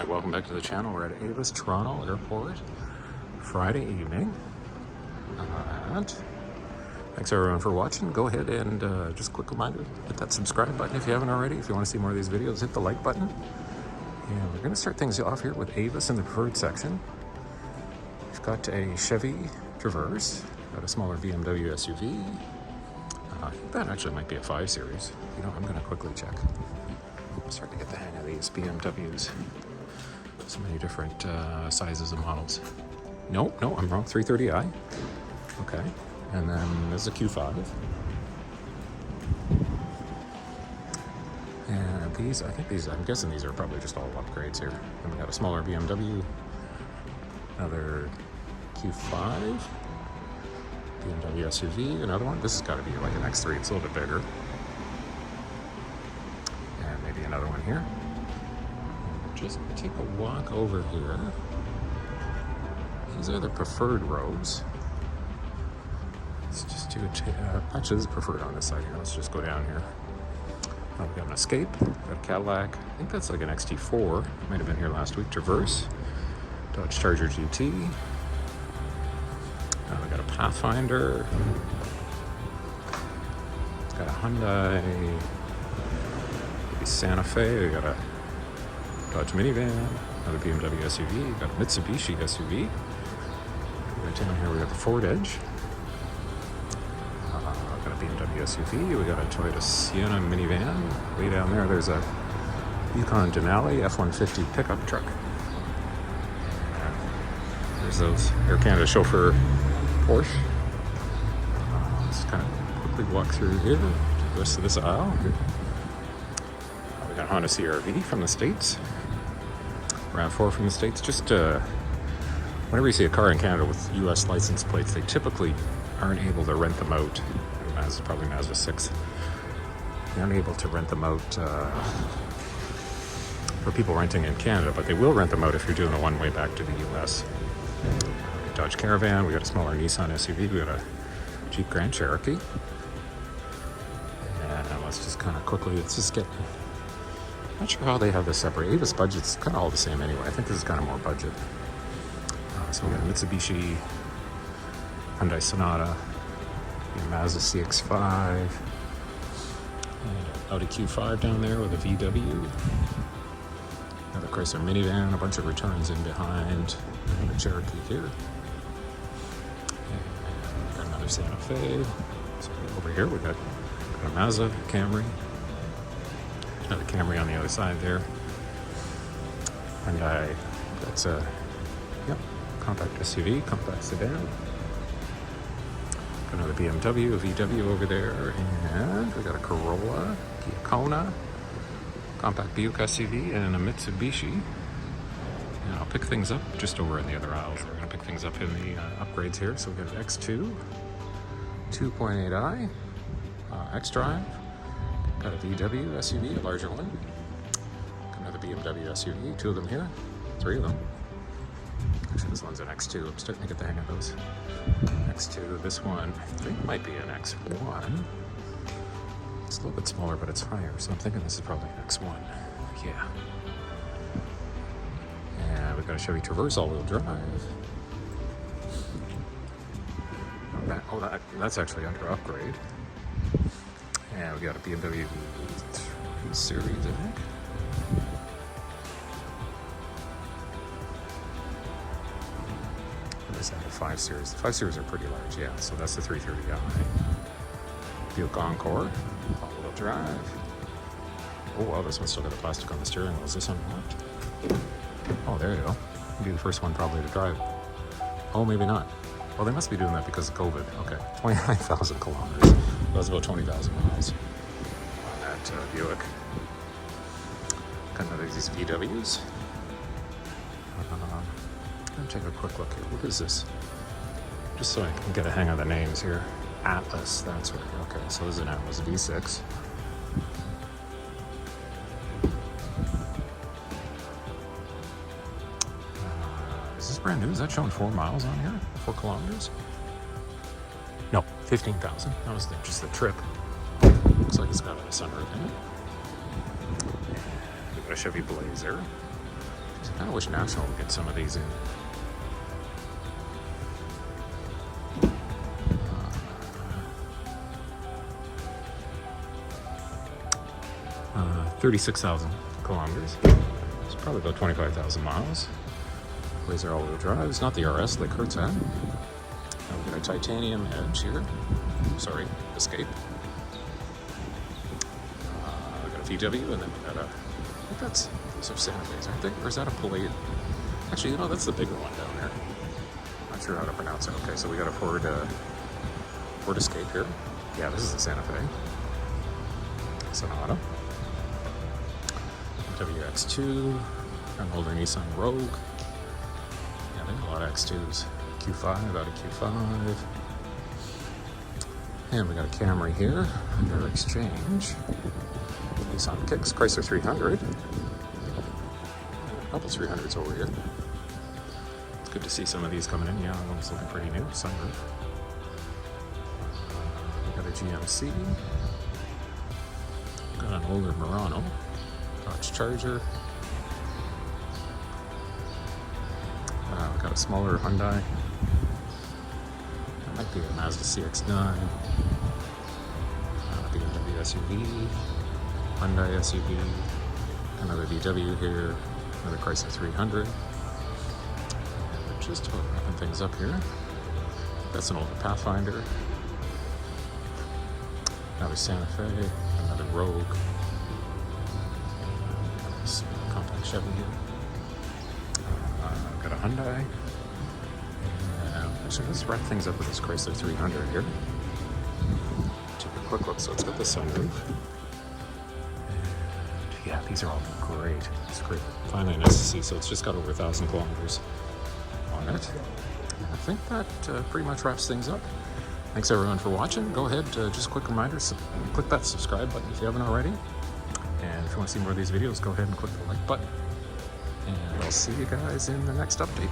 Alright, welcome back to the channel. We're at Avis Toronto Airport Friday evening. And thanks everyone for watching. Go ahead and just a quick reminder, hit that subscribe button if you haven't already. If you want to see more of these videos, hit the like button. And we're going to start things off here with Avis in the preferred section. We've got a Chevy Traverse, got a smaller BMW SUV. I think that actually might be a 5 Series. You know, I'm going to quickly check. I'm starting to get the hang of these BMWs. So many different sizes and models. No, I'm wrong. 330i. Okay. And then there's a Q5. And these, I'm guessing these are probably just all upgrades here. And we got a smaller BMW, another Q5, BMW SUV, another one. This has got to be like an X3. It's a little bit bigger. And maybe another one here. Just take a walk over here. These are the preferred rows. Let's just do actually, this is preferred on this side here. Let's just go down here. Oh, we got an Escape, got a Cadillac. I think that's like an XT4. Might have been here last week. Traverse, Dodge Charger GT. We got a Pathfinder. Got a Hyundai, maybe Santa Fe. We got a Dodge minivan, another BMW SUV, got a Mitsubishi SUV. Right down here we got the Ford Edge. Got a BMW SUV, we got a Toyota Sienna minivan. Way down there, there's a Yukon Denali F-150 pickup truck. There's those Air Canada chauffeur Porsche. Let's kind of quickly walk through here to the rest of this aisle. We got Honda CR-V from the States. RAV4 from the States. Just whenever you see a car in Canada with U.S. license plates, they typically aren't able to rent them out. Probably Mazda 6. They aren't able to rent them out for people renting in Canada, but they will rent them out if you're doing a one-way back to the U.S. Dodge Caravan. We got a smaller Nissan SUV. We got a Jeep Grand Cherokee. And let's just kind of quickly, not sure how they have this separate. Avis budget's kind of all the same anyway. I think this is kind of more budget. So we got a Mitsubishi, Hyundai Sonata, a Mazda CX-5, and Audi Q5 down there with a VW. Another Chrysler minivan, a bunch of returns in behind. A Cherokee here. And got another Santa Fe. So over here we got a Mazda, Camry. Another Camry on the other side there. And that's a compact SUV, compact sedan. Got another BMW, a VW over there, and we got a Corolla, Kia Kona, compact Buick SUV, and a Mitsubishi. And I'll pick things up just over in the other aisles. We're gonna pick things up in the upgrades here. So we got an X2, 2.8i, X-Drive. Got a VW SUV, a larger one. Got another BMW SUV, 2 of them here, 3 of them. Actually, this one's an X2. I'm starting to get the hang of those. X2, this one, I think might be an X1. It's a little bit smaller, but it's higher, so I'm thinking this is probably an X1. Yeah. And we've got a Chevy Traverse all-wheel drive. That's actually under upgrade. And we got a BMW 3 Series, I think. What is that, a 5 Series? The 5 Series are pretty large, yeah. So that's the 330i. Buick Encore, all-wheel drive. Oh, wow, this one's still got the plastic on the steering wheel. Is this unlocked? Oh, there you go. Be the first one probably to drive. Oh, maybe not. Well, they must be doing that because of COVID. Okay, 29,000 kilometers. That was about 20,000 miles on that Buick. Got another of these VWs. I'm gonna take a quick look here. What is this? Just so I can get a hang of the names here. Atlas, that's right. Okay, so this is an Atlas V6. Is this brand new? Is that showing 4 miles on here? 4 kilometers? No, 15,000. That was just the trip. Looks like it's got a sunroof in it. We've got a Chevy Blazer. Just I kind of wish National would get some of these in. 36,000 kilometers. It's probably about 25,000 miles. Laser all-wheel drive. It's not the RS like Kurt's at. We've got a titanium edge here. Sorry, Escape. We've got a VW, and then we got a. I think that's those are Santa Fe's, aren't they? Or is that a Palladium? Actually, you know, that's the bigger one down there. Not sure how to pronounce it. Okay, so we got a Ford Escape here. Yeah, this is a Santa Fe. Sonata. WX2, an older Nissan Rogue. Yeah, they got a lot of X2s. Q5, got a Q5. And we got a Camry here, under exchange. Nissan Kicks, Chrysler 300. A couple 300s over here. It's good to see some of these coming in. Yeah, one's looking pretty new. Sunroof. We got a GMC. Got an older Murano. Dodge Charger. Got a smaller Hyundai. That might be a Mazda CX-9. BMW SUV. Hyundai SUV. Another VW here. Another Chrysler 300. And we're just wrapping things up here. That's an older Pathfinder. Another Santa Fe. Another Rogue. Compact Chevy here. Got a Hyundai. Actually, let's wrap things up with this Chrysler 300 here. Take a quick look. So it's got the sunroof. And yeah, these are all great. It's great. Finally, nice to see. So it's just got over 1,000 kilometers on it. And I think that pretty much wraps things up. Thanks everyone for watching. Go ahead, just a quick reminder, click that subscribe button if you haven't already. And if you want to see more of these videos, go ahead and click the like button. And I'll see you guys in the next update.